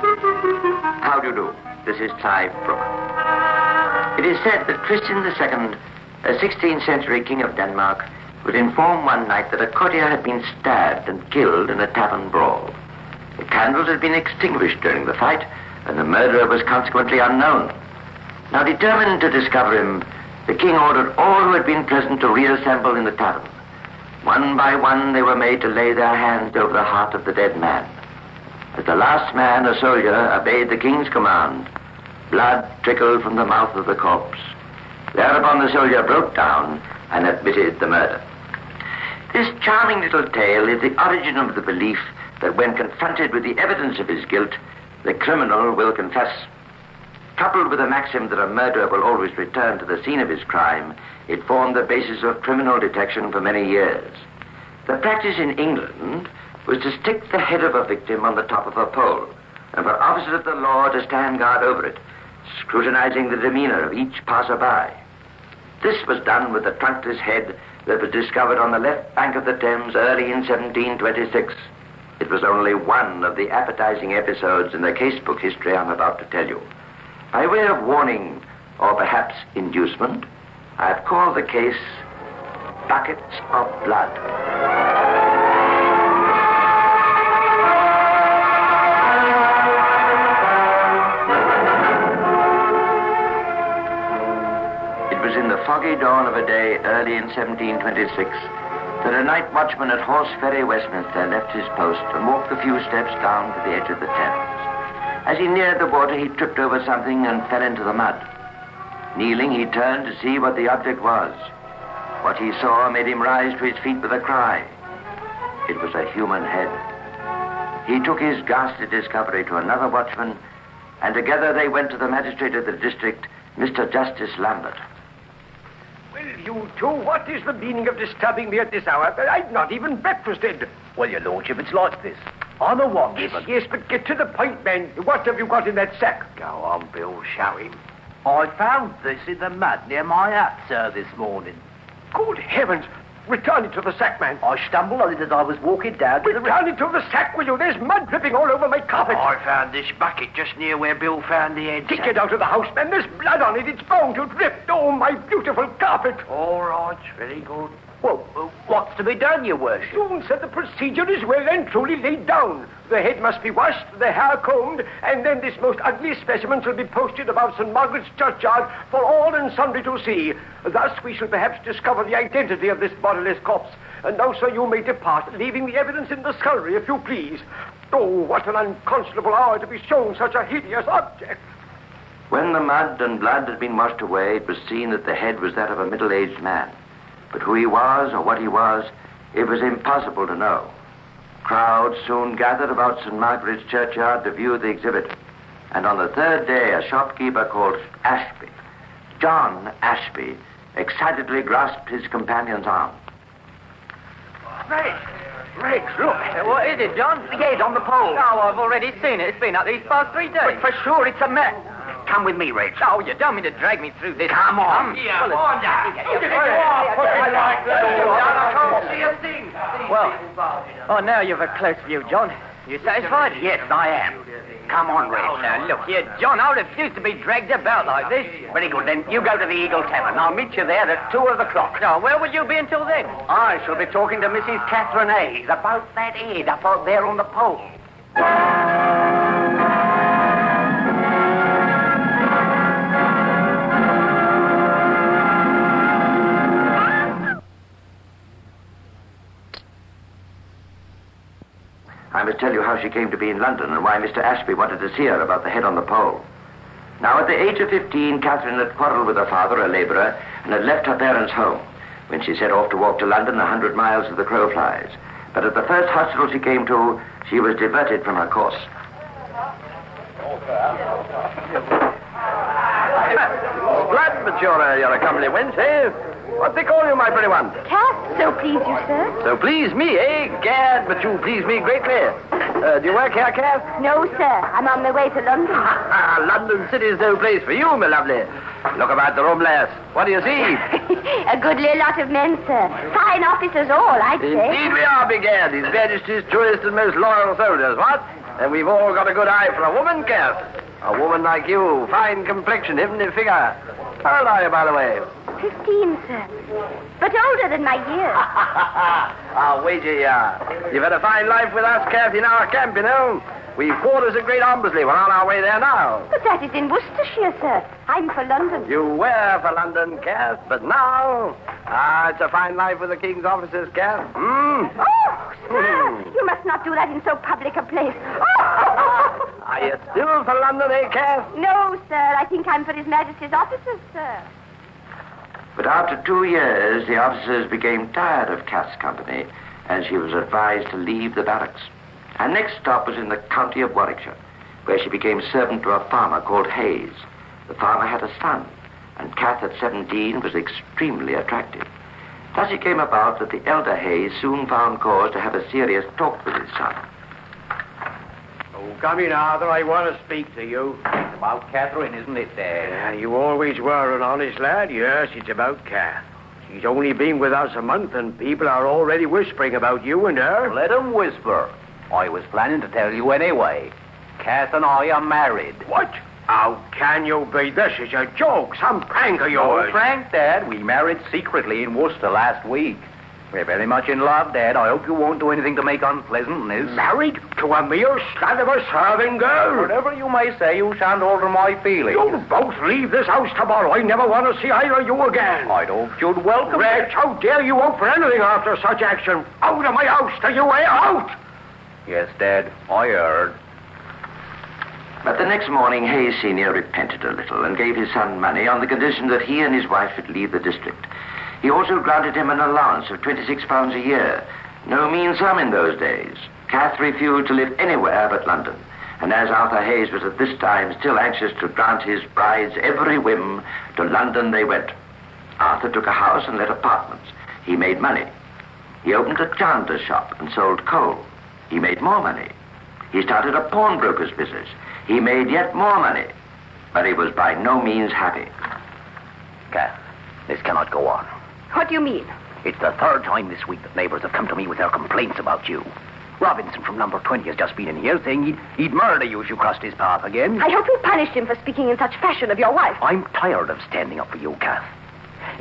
How do you do? This is Clive Brooke. It is said that Christian II, a 16th century king of Denmark, would inform one night that a courtier had been stabbed and killed in a tavern brawl. The candles had been extinguished during the fight, and the murderer was consequently unknown. Now, determined to discover him, the king ordered all who had been present to reassemble in the tavern. One by one, they were made to lay their hands over the heart of the dead man. As the last man, a soldier, obeyed the king's command, blood trickled from the mouth of the corpse. Thereupon the soldier broke down and admitted the murder. This charming little tale is the origin of the belief that when confronted with the evidence of his guilt, the criminal will confess. Coupled with the maxim that a murderer will always return to the scene of his crime, it formed the basis of criminal detection for many years. The practice in England was to stick the head of a victim on the top of a pole, and for officers of the law to stand guard over it, scrutinizing the demeanor of each passerby. This was done with the trunkless head that was discovered on the left bank of the Thames early in 1726. It was only one of the appetizing episodes in the casebook history I'm about to tell you. By way of warning, or perhaps inducement, I've called the case Buckets of Blood. It was in the foggy dawn of a day early in 1726 that a night watchman at Horseferry, Westminster, left his post and walked a few steps down to the edge of the Thames. As he neared the water, he tripped over something and fell into the mud. Kneeling, he turned to see what the object was. What he saw made him rise to his feet with a cry. It was a human head. He took his ghastly discovery to another watchman, and together they went to the magistrate of the district, Mr. Justice Lambert. Well, you two, what is the meaning of disturbing me at this hour? I've not even breakfasted. Well, your lordship, it's like this. I'm a watchman. Yes, but get to the point, man. What have you got in that sack? Go on, Bill, show him. I found this in the mud near my hut, sir, this morning. Good heavens. Return it to the sack, man. I stumbled on it as I was walking down to the... Return it to the sack, will you? There's mud dripping all over my carpet. I found this bucket just near where Bill found the head. Take it out of the house, man. There's blood on it. It's bound to drip. Oh, my beautiful carpet. All right, very good. Well, what's to be done, your worship? Soon, sir, the procedure is well and truly laid down. The head must be washed, the hair combed, and then this most ugly specimen shall be posted about St. Margaret's churchyard for all and sundry to see. Thus we shall perhaps discover the identity of this bodiless corpse. And now, sir, you may depart, leaving the evidence in the scullery, if you please. Oh, what an unconscionable hour to be shown such a hideous object. When the mud and blood had been washed away, it was seen that the head was that of a middle-aged man. But who he was or what he was, it was impossible to know. Crowds soon gathered about St. Margaret's churchyard to view the exhibit. And on the third day, a shopkeeper called Ashby, John Ashby, excitedly grasped his companion's arm. Rex, look. What is it, John? The head on the pole. Oh, I've already seen it. It's been up these past 3 days. But for sure, it's a man. Come with me, Rex. Oh, you don't mean to drag me through this. Come on. Yeah, well, on down. Well, now you've a close view, John. You satisfied? Yes, I am. Come on, Rex. Oh, now, look here, John. I refuse to be dragged about like this. Very good, then. You go to the Eagle Tavern. I'll meet you there at 2 o'clock. Now, where will you be until then? I shall be talking to Mrs. Catherine Hayes about that head up out there on the pole. I must tell you how she came to be in London and why Mr. Ashby wanted to see her about the head on the pole. Now, at the age of 15, Catherine had quarreled with her father, a labourer, and had left her parents' home when she set off to walk to London 100 miles as the crow flies. But at the first hospital she came to, she was diverted from her course. Glad that you're a comely wench, eh? What they call you, my pretty one? Cat, so please you, sir. So please me, eh? Gad, but you please me greatly. Do you work here, Cass? No, sir. I'm on my way to London. London City's no place for you, my lovely. Look about the room, lass. What do you see? A goodly lot of men, sir. Fine officers all, I'd say. Indeed we are, begad. His Majesty's truest and most loyal soldiers, what? And we've all got a good eye for a woman, Kath. A woman like you, fine complexion, heavenly figure. How old are you, by the way? 15, sir. But older than my years. I'll wager you are. You've had a fine life with us, Kath, in our camp, you know. We've quarters at Great Ombersley. We're on our way there now. But that is in Worcestershire, sir. I'm for London. You were for London, Kath, but now... it's a fine life with the King's officers, Kath. Oh, sir, you must not do that in so public a place. Oh! Are you still for London, eh, Kath? No, sir. I think I'm for His Majesty's officers, sir. But after 2 years, the officers became tired of Kath's company, and she was advised to leave the barracks. Her next stop was in the county of Warwickshire, where she became servant to a farmer called Hayes. The farmer had a son, and Kath at 17 was extremely attractive. Thus it came about that the elder Hayes soon found cause to have a serious talk with his son. Oh, come in, Arthur. I want to speak to you. It's about Catherine, isn't it, Dad? Yeah, you always were an honest lad. Yes, it's about Kath. She's only been with us a month, and people are already whispering about you and her. Let 'em whisper. I was planning to tell you anyway. Kath and I are married. What? How can you be? This is a joke. Some prank of yours. No prank, Dad. We married secretly in Worcester last week. We're very much in love, Dad. I hope you won't do anything to make unpleasantness. Married to a mere slut of a serving girl? Whatever you may say, you shan't alter my feelings. You'll both leave this house tomorrow. I never want to see either of you again. I'd hope you'd welcome Wretch, how dare you hope for anything after such action? Out of my house till you way out! Yes, Dad, I heard. But the next morning, Hayes Sr. repented a little and gave his son money on the condition that he and his wife should leave the district. He also granted him an allowance of £26 a year. No mean sum in those days. Kath refused to live anywhere but London. And as Arthur Hayes was at this time still anxious to grant his bride's every whim, to London they went. Arthur took a house and let apartments. He made money. He opened a chandler's shop and sold coal. He made more money. He started a pawnbroker's business. He made yet more money. But he was by no means happy. Kath, this cannot go on. What do you mean? It's the third time this week that neighbors have come to me with their complaints about you. Robinson from number 20 has just been in here saying he'd murder you if you crossed his path again. I hope you punished him for speaking in such fashion of your wife. I'm tired of standing up for you, Kath.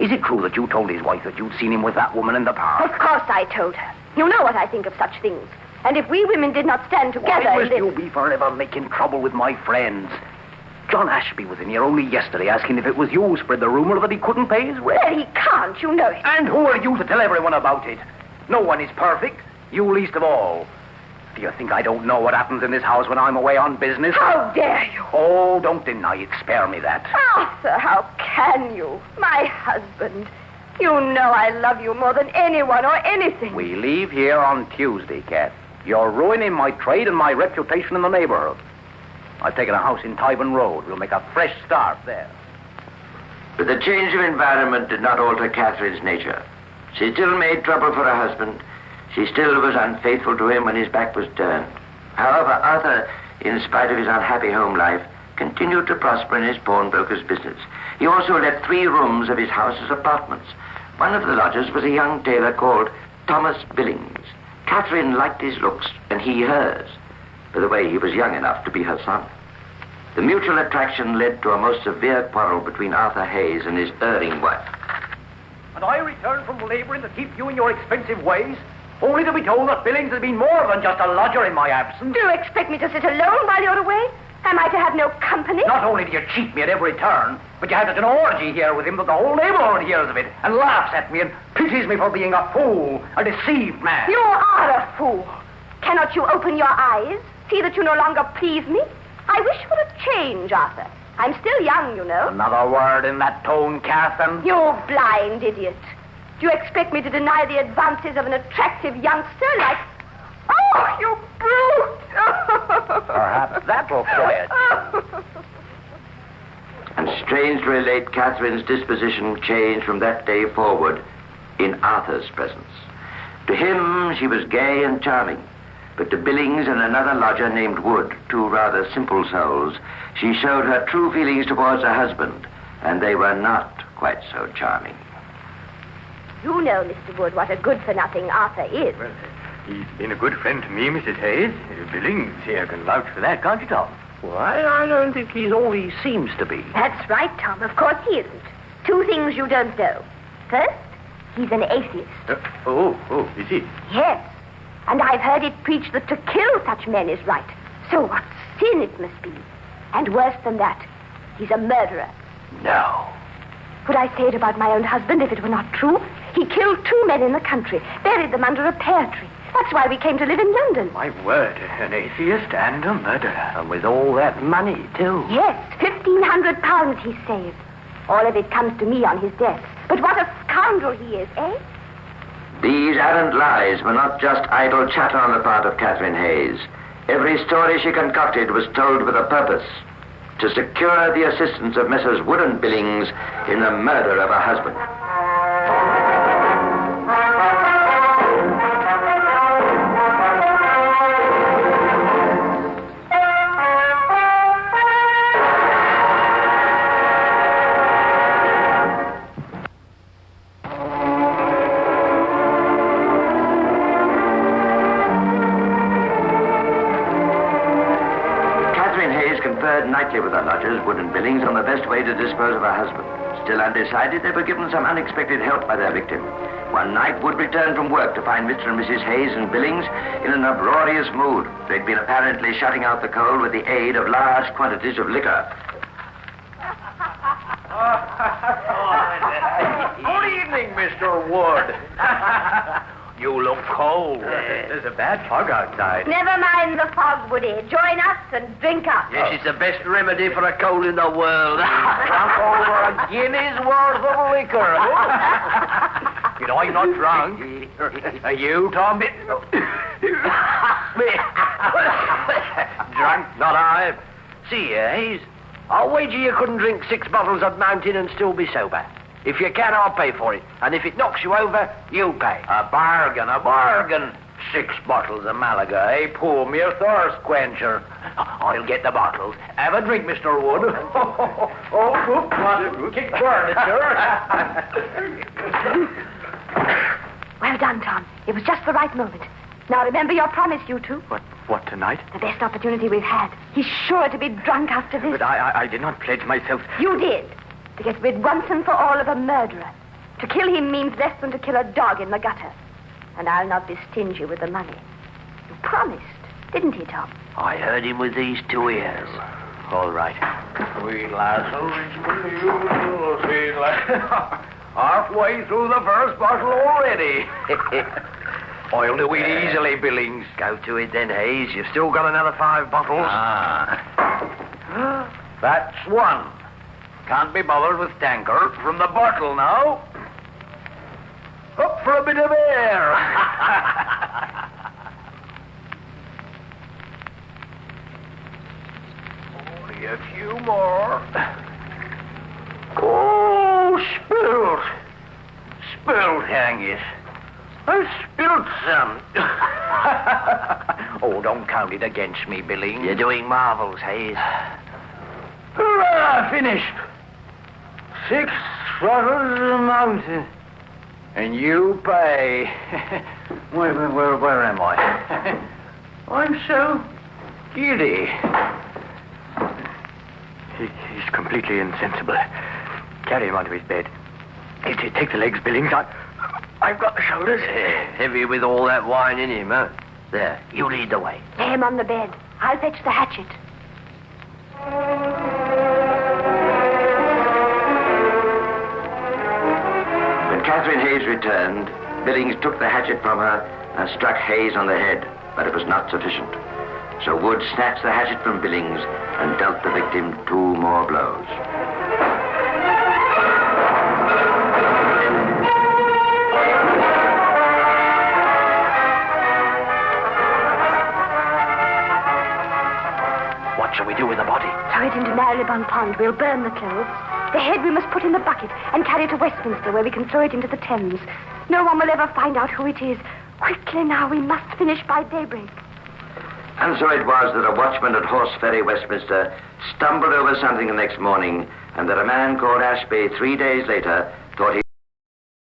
Is it true that you told his wife that you'd seen him with that woman in the park? Of course I told her. You know what I think of such things. And if we women did not stand together... Why must you be forever making trouble with my friends? John Ashby was in here only yesterday asking if it was you who spread the rumor that he couldn't pay his rent. Well, he can't, you know it. And who are you to tell everyone about it? No one is perfect. You least of all. Do you think I don't know what happens in this house when I'm away on business? How dare you? Oh, don't deny it. Spare me that. Arthur, how can you? My husband. You know I love you more than anyone or anything. We leave here on Tuesday, Kath. You're ruining my trade and my reputation in the neighborhood. I've taken a house in Tyburn Road. We'll make a fresh start there. But the change of environment did not alter Catherine's nature. She still made trouble for her husband. She still was unfaithful to him when his back was turned. However, Arthur, in spite of his unhappy home life, continued to prosper in his pawnbroker's business. He also let 3 rooms of his house as apartments. One of the lodgers was a young tailor called Thomas Billings. Catherine liked his looks, and he hers. By the way, he was young enough to be her son. The mutual attraction led to a most severe quarrel between Arthur Hayes and his erring wife. And I returned from laboring to keep you in your expensive ways, only to be told that Billings has been more than just a lodger in my absence. Do you expect me to sit alone while you're away? Am I to have no company? Not only do you cheat me at every turn, but you have such an orgy here with him that the whole neighborhood hears of it and laughs at me and pities me for being a fool, a deceived man. You are a fool. Cannot you open your eyes? See that you no longer please me? I wish for a change, Arthur. I'm still young, you know. Another word in that tone, Catherine. You blind idiot. Do you expect me to deny the advances of an attractive youngster like... Oh, you brute! Perhaps that'll quiet. And strange to relate, Catherine's disposition changed from that day forward in Arthur's presence. To him, she was gay and charming. But to Billings and another lodger named Wood, 2 rather simple souls, she showed her true feelings towards her husband, and they were not quite so charming. You know, Mr. Wood, what a good-for-nothing Arthur is. Well, He's been a good friend to me, Mrs. Hayes. Billings here can vouch for that, can't you, Tom? Why, I don't think he's all he seems to be. That's right, Tom. Of course he isn't. Two things you don't know. First, he's an atheist. Is he? Yes. And I've heard it preached that to kill such men is right. So what sin it must be. And worse than that, he's a murderer. No. Could I say it about my own husband if it were not true? He killed 2 men in the country, buried them under a pear tree. That's why we came to live in London. My word, an atheist and a murderer. And with all that money, too. Yes, £1,500 he saved. All of it comes to me on his death. But what a scoundrel he is, eh? These arrant lies were not just idle chatter on the part of Catherine Hayes. Every story she concocted was told with a purpose: to secure the assistance of Messrs. Wood and Billings in the murder of her husband. Nightly with her lodgers, Wood and Billings, on the best way to dispose of her husband. Still undecided, they were given some unexpected help by their victim. One night, Wood returned from work to find Mr. and Mrs. Hayes and Billings in an uproarious mood. They'd been apparently shutting out the cold with the aid of large quantities of liquor. Good evening, Mr. Wood. You look cold. There's a bad fog outside. Never mind the fog, Woody. Join us and drink up. Yes, it's the best remedy for a cold in the world. Drunk over a guinea's worth of liquor. You know, I'm not drunk. Are you, Tom? Drunk, not I. See, Hayes, I'll wager you couldn't drink 6 bottles of Mountain and still be sober. If you can, I'll pay for it. And if it knocks you over, you pay. A bargain, a bargain. 6 bottles of Malaga, eh? Pour me a thirst quencher. I'll get the bottles. Have a drink, Mr. Wood. Kick burn it, sir. Well done, Tom. It was just the right moment. Now remember your promise, you two. What, tonight? The best opportunity we've had. He's sure to be drunk after this. But I did not pledge myself. You did. To get rid once and for all of a murderer. To kill him means less than to kill a dog in the gutter. And I'll not be stingy with the money. You promised, didn't he, Tom? I heard him with these 2 ears. All right. Sweet lass, sweet lass. Halfway through the first bottle already. I'll do it easily, Billings. Go to it then, Hayes. You've still got another 5 bottles. That's 1. Can't be bothered with tanker. From the bottle now. Up for a bit of air. Only a few more. Oh, spilled. Spilled, hang it. I spilled some. Oh, don't count it against me, Billings. You're doing marvels, Hayes. Hurrah, finished. 6 bottles of Mountain. And you pay. Where am I? I'm so giddy. He's completely insensible. Carry him onto his bed. Take the legs, Billings. I've got the shoulders. Heavy with all that wine in him, huh? There, you lead the way. Lay him on the bed. I'll fetch the hatchet. When Catherine Hayes returned, Billings took the hatchet from her and struck Hayes on the head, but it was not sufficient. So Wood snatched the hatchet from Billings and dealt the victim 2 more blows. What shall we do with the body? Throw it into Marylebone Pond. We'll burn the clothes. The head we must put in the bucket and carry to Westminster, where we can throw it into the Thames. No one will ever find out who it is. Quickly now, we must finish by daybreak. And so it was that a watchman at Horse Ferry, Westminster, stumbled over something the next morning, and that a man called Ashby 3 days later thought he